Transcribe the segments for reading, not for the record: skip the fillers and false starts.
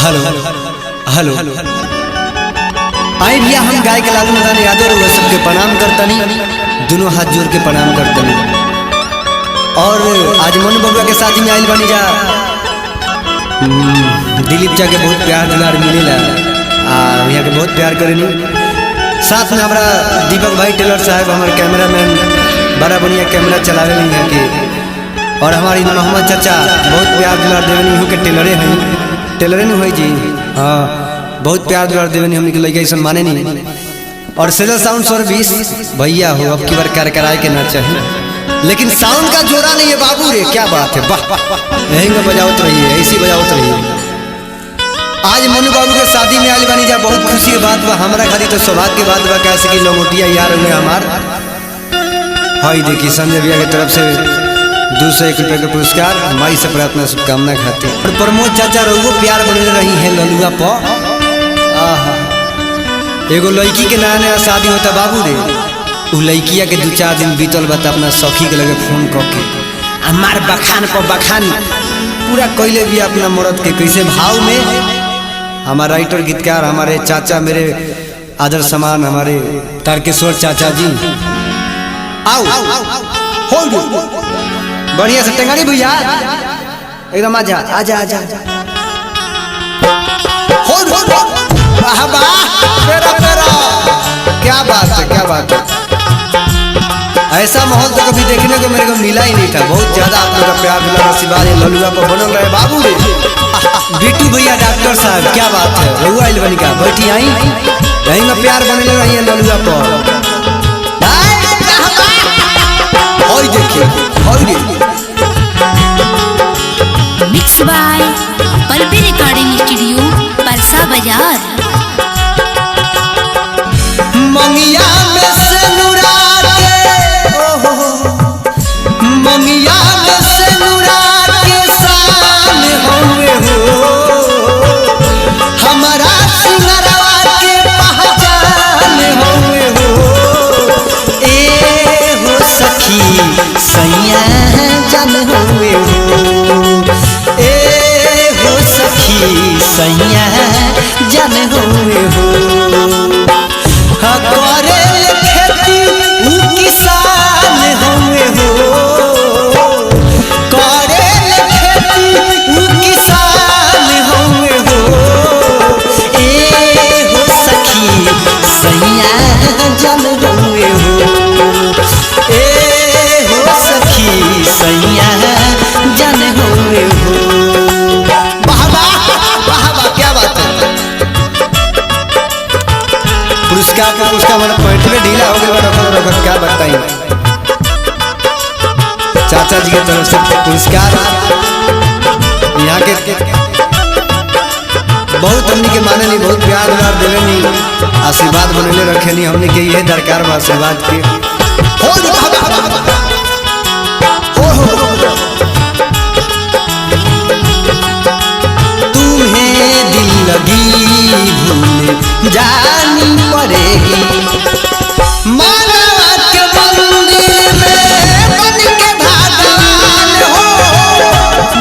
Hello hello आई भैया हम गाय के लालू मैदान यादव वो सबके प्रणाम करतनी, दोनों हाथ जोड़ के प्रणाम करतनी। और आज मनु बबुआ के शादी में आइल बनी जा दिलीप चा के बहुत प्यार दुलार मिलेला, यहाँ के बहुत प्यार करेनी। साथ में हमारा दीपक भाई टेलर साहब हमारे कैमरामैन बड़ा बढ़िया कैमरा चलावे यहाँ के। और हमारी मोहम्मद चाचा बहुत प्यार दुलार देवनी हूँ के टेलरे हैं, टेलरे नहीं हुई जी। हाँ बहुत प्यार दुलार देवनी हमने के लगे ऐसा माने नहीं। और सेलर साउंड सर्विस भैया हो अब की बार कर कराए के ना चाहिए, लेकिन साउंड का जोड़ा नहीं है बाबू रे, क्या बात है, वाह यही में बजावत रहिए, ऐसी बजावत रहिए। आज मनु बाबू के शादी में आयल बनी जा, बहुत खुशी की बात बा, हमारा खाली तो सौभाग्य की बात बा। कैसे कि लंगोटिया यार हुए हमार हाई देखिए संजय भैया की तरफ से 201 रुपये का पुरस्कार, माई से प्रार्थना शुभकामना खाते हैं। और प्रमोद चाचा रघु प्यार बने रही है ललुआ प। एगो लड़की के नया नया शादी होता बाबू रे, उ लड़किया के 2-4 दिन बीतल बता अपना सखी के लगे फोन करके हमार बखान पर बखान पूरा कैले भी अपना मर्द के कैसे भाव में। हमारा राइटर गीतकार हमारे चाचा मेरे आदर समान हमारे तारकेश्वर चाचा जी, आओ हो बढ़िया से टेंगारी भैया एकदम आजा आजा आजा हो वाह वाह तेरा तेरा क्या बात है, क्या बात है। ऐसा माहौल तो कभी देखने को मेरे को मिला ही नहीं था। बहुत ज्यादा आप लोग का प्यार मिला, आशीर्वाद ललुआ पर बनल रहे बाबू रे। बिट्टू भैया डॉक्टर साहब क्या बात है, रहुआ आइल बनी का बैठी आई यहीं में प्यार बने रही है ललुआ पर। और देखिए mix by Pallavi recording studio Parsa Bazar. मंगिया में से नुरा के मंगिया में से नुरा के शान होवे हो, हमारा सिंगरवा के पहचान होवे हो। ए हो सखी सैया जन होवे हो, ए हो सखी सैया जन होवे हो। करे खेती उ किसान होवे हो, करे खेती उ किसान होवे हो। ए हो सखी सैया जन होवे हो, ए हो सखी सैया जन होवे हो। वाह वाह वाह वाह क्या बात है। पुरस्कार का उसका मतलब पैंट में ढीला हो गया, क्या बताइए। चाचा जी की तरफ से पुरस्कार यहाँ के बहुत हमने के माने नहीं, बहुत प्यार व्यार दिले नहीं, आशीर्वाद बनले रखे नहीं, हमने के ये दरकार में आशीर्वाद के हो। तुम्हें दिल लगी भूल जानी पड़ेगी, मानवा के मंदिर में बन के भगवान हो,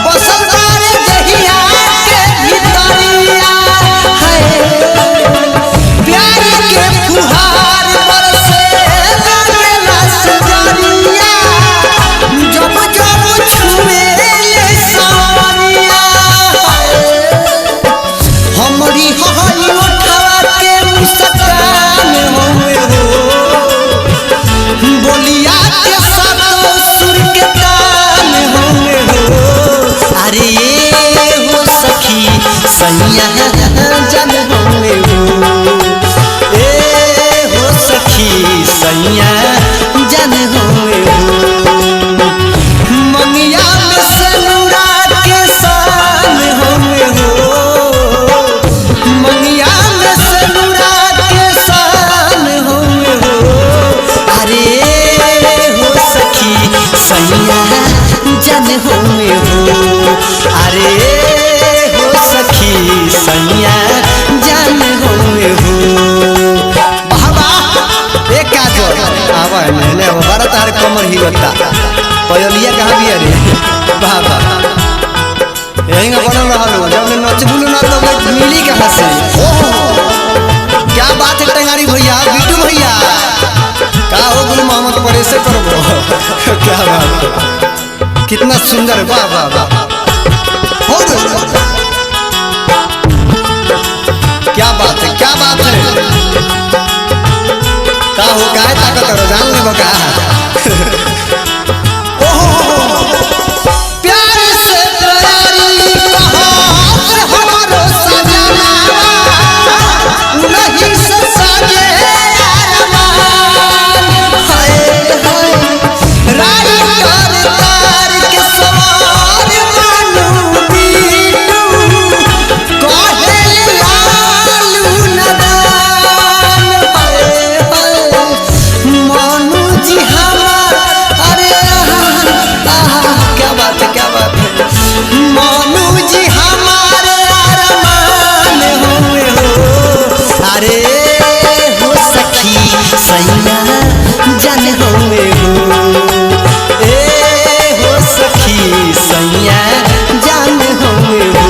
बसंतारे जहिया के भितरिया है, प्यार के फुहार बरसे लागेला सजरिया, जब जब छुए ले सावरिया हमरी हई उठवा के मुस्कान होवे हो, बोलिया के सातो सुर के तान होवे हो। अरे हो सखी सैया जन होवे हो, ए हो सखी सैया जन होवे हो। मंगिया में से नुरा के शान होवे हो, मंगिया में से नुरा के शान होवे हो। अरे हो सखी सैया जन होवे हो, अरे हो सखी सैया जन होवे हो। वाह वाह एक काजल आवा ले वो बारा तार कमर हिलता पयलिया कहाँ भी अरे वाह वाह यही ना बनल रहा जब नच बुलू ना तो कहाँ से? क्या बात है टेंगारी भैया, बिट्टू भैया, का हो गुल मोहम्मद परे से करो। क्या बात, कितना सुंदर, वाह वाह वाह, क्या बात है, क्या बात है। का हो गाय ताकत करो, जान ले बका। प्यार से प्यारी कहां हमारो सजना, नहीं से सजे अरमान। हाय हाय राई कर तार के सवार मानू बीटू, कहे लालू नदान। हाय हाय मानू जी हमार, अरे क्या बात है, क्या बात है। मानू जी हमारे अरमान हुए हो, अरे हो सखी सैया जन हुए हो, ए हो सखी सैया जन हुए हो।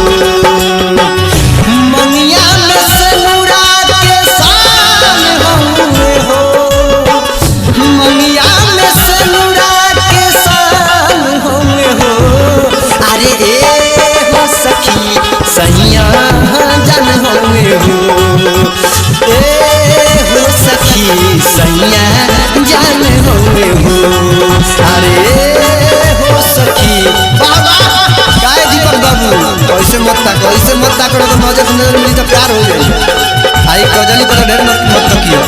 मनिया में सनुरा के शान हुए हो, मनिया में सनुरा के शान हुए हो, अरे ए हो सखी सैया जन हुए हो, ए हो सखी सैया जन हुए हो, अरे हो सखी। बाबा गाय दीपक बाबू, ऐसे मत ताको, ऐसे मत ताको तो नजर नजर मिली तो प्यार हो जाए। आई गजली पर ढेर मत तकियो।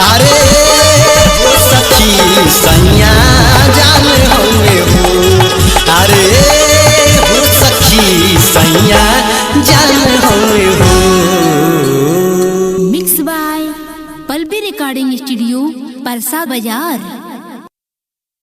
अरे हो सखी सैया जान हुए हो, अरे हो सखी सैया जान हुए हो। Mix by Pallavi recording studio Parsa बाजार।